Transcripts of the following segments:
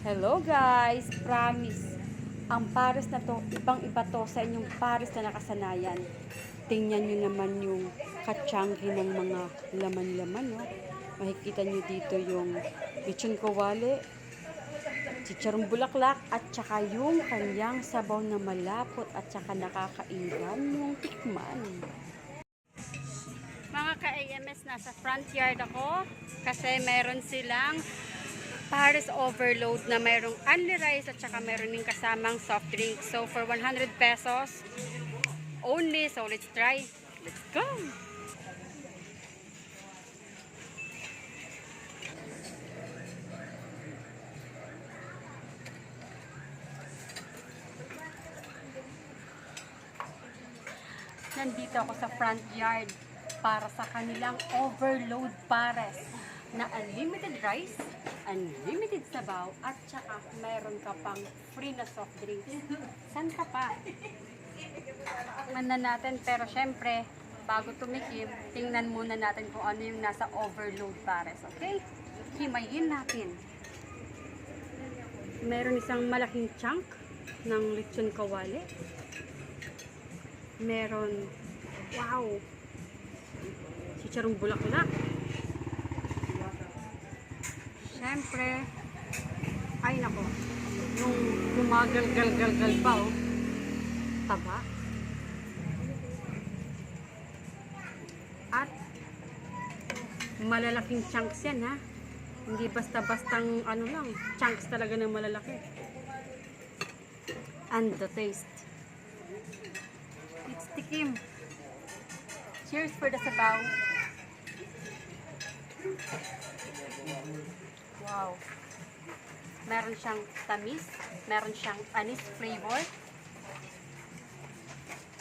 Hello guys! Promise, ang pares na to, ibang-iba to sa inyong pares na nakasanayan. Tingnan nyo naman yung katsanggi ng mga laman-laman, no? Makikita nyo dito yung lechon kawali, chicharong bulaklak, at saka yung kanyang sabaw na malapot at saka nakakainggan yung tikman. Mga ka-AMS, nasa front yard ako kasi meron silang Paris overload na mayroong only rice at saka meron din kasamang soft drink. So for 100 pesos only. So let's try. Let's go! Nandito ako sa front yard para sa kanilang overload pares na unlimited rice, unlimited sabaw, at saka mayroon ka pang free na soft drinks. San ka pa? Tingnan na natin, pero syempre, bago tumikim, tingnan muna natin kung ano yung nasa overload pares, okay? Himayin natin. Meron isang malaking chunk ng lechon kawali. Meron, wow, chicharong bulaklak. Siyempre, ay nako, yung gumagal-gal-gal-gal pa, oh. Taba. At malalaking chunks yan, ha. Hindi basta-bastang ano lang, chunks talaga ng malalaki. And the taste. It's tikim. Cheers for the sabaw. Wow. Meron siyang tamis, meron siyang anis flavor.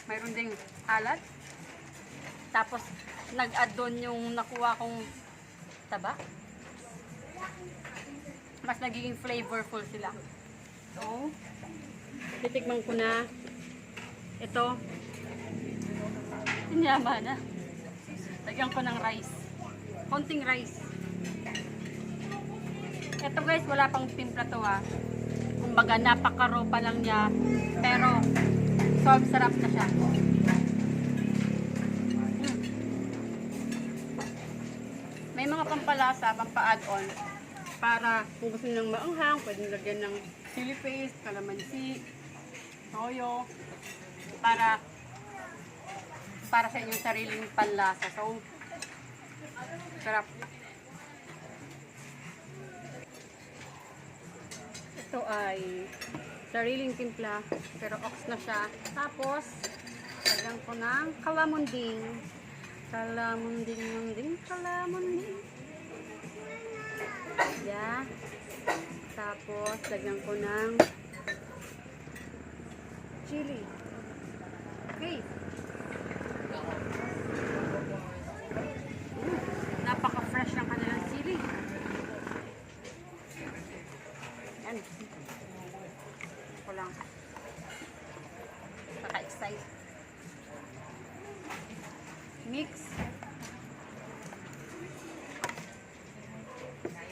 Meron ding alat. Tapos nag-add doon yung nakuha kong taba. Mas nagiging flavorful sila. So, titikman ko na ito. Inyama na. Lagyan ko ng rice. Konting rice. Ito guys, wala pang timpla to, ha. Kumbaga, napaka-raw pa lang niya. Pero, sarap na siya. May mga pampalasa, pampa-add-on. Para kung gusto nilang maanghang, pwedeng lagyan ng chili paste, kalamansi, toyo. Para sa inyong sariling panlasa. So, sarap. Ito ay sariling timpla, pero ox na siya. Tapos, lagyan ko ng kalamunding. Kalamunding. Yeah. Tapos, lagyan ko ng chili. Okay. Napaka-fresh ng kanilang chili. Yan. Ito lang. Naka-excite. Mix.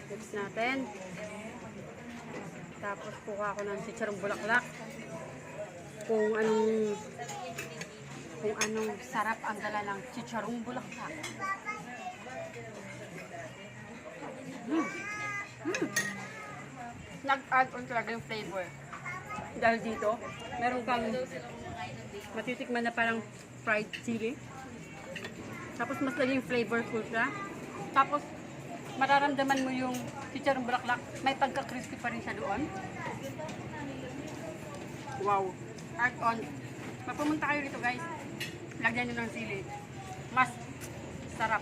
Mix natin. Tapos kuha ko ng chicharong bulaklak. Kung anong sarap ang dala ng chicharong bulaklak. Nag-add on talaga yung flavor. Dahil dito, meron kang matitikman na parang fried chili. Tapos mas naging flavorful siya. Tapos mararamdaman mo yung chicharong bulaklak. May pagka-crispy pa rin siya doon. Wow! Add on. Magpumunta kayo dito guys. Lagyan nyo ng sili. Mas sarap.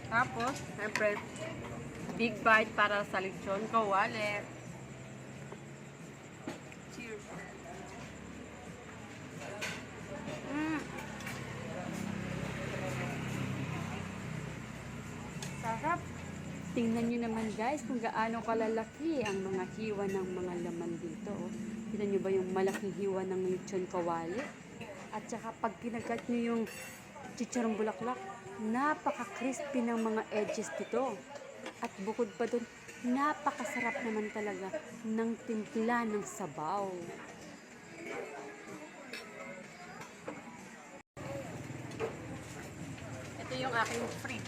Tapos, siyempre, big bite para sa lechon kawali. Cheers. Sarap. Tingnan nyo naman guys kung gaano kalalaki ang mga hiwa ng mga laman dito. Tingnan nyo ba yung malaking hiwa ng lechon kawali? At saka pag kinagat nyo yung chicharong bulaklak, napaka-crispy ng mga edges dito. At bukod pa dun, napakasarap naman talaga ng timpla ng sabaw. Ito yung aking free.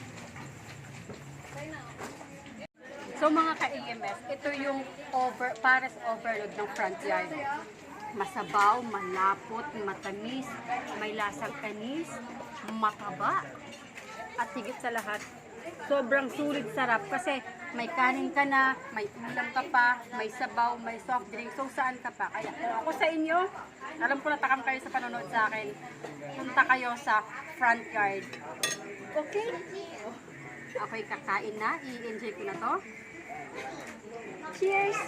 So mga ka-EMS, ito yung pares overload ng front yard. Masabaw, malapot, matamis, may lasang kanis, mataba, at higit sa lahat, sobrang sulit sarap kasi may kanin ka na, may ulam ka pa, may sabaw, may soft drink, so saan ka pa? Kaya kung ako sa inyo, alam ko natakam kayo sa panonood sa akin, punta kayo sa front yard. Okay? Ako'y kakain na, i-enjoy ko na to. Cheers!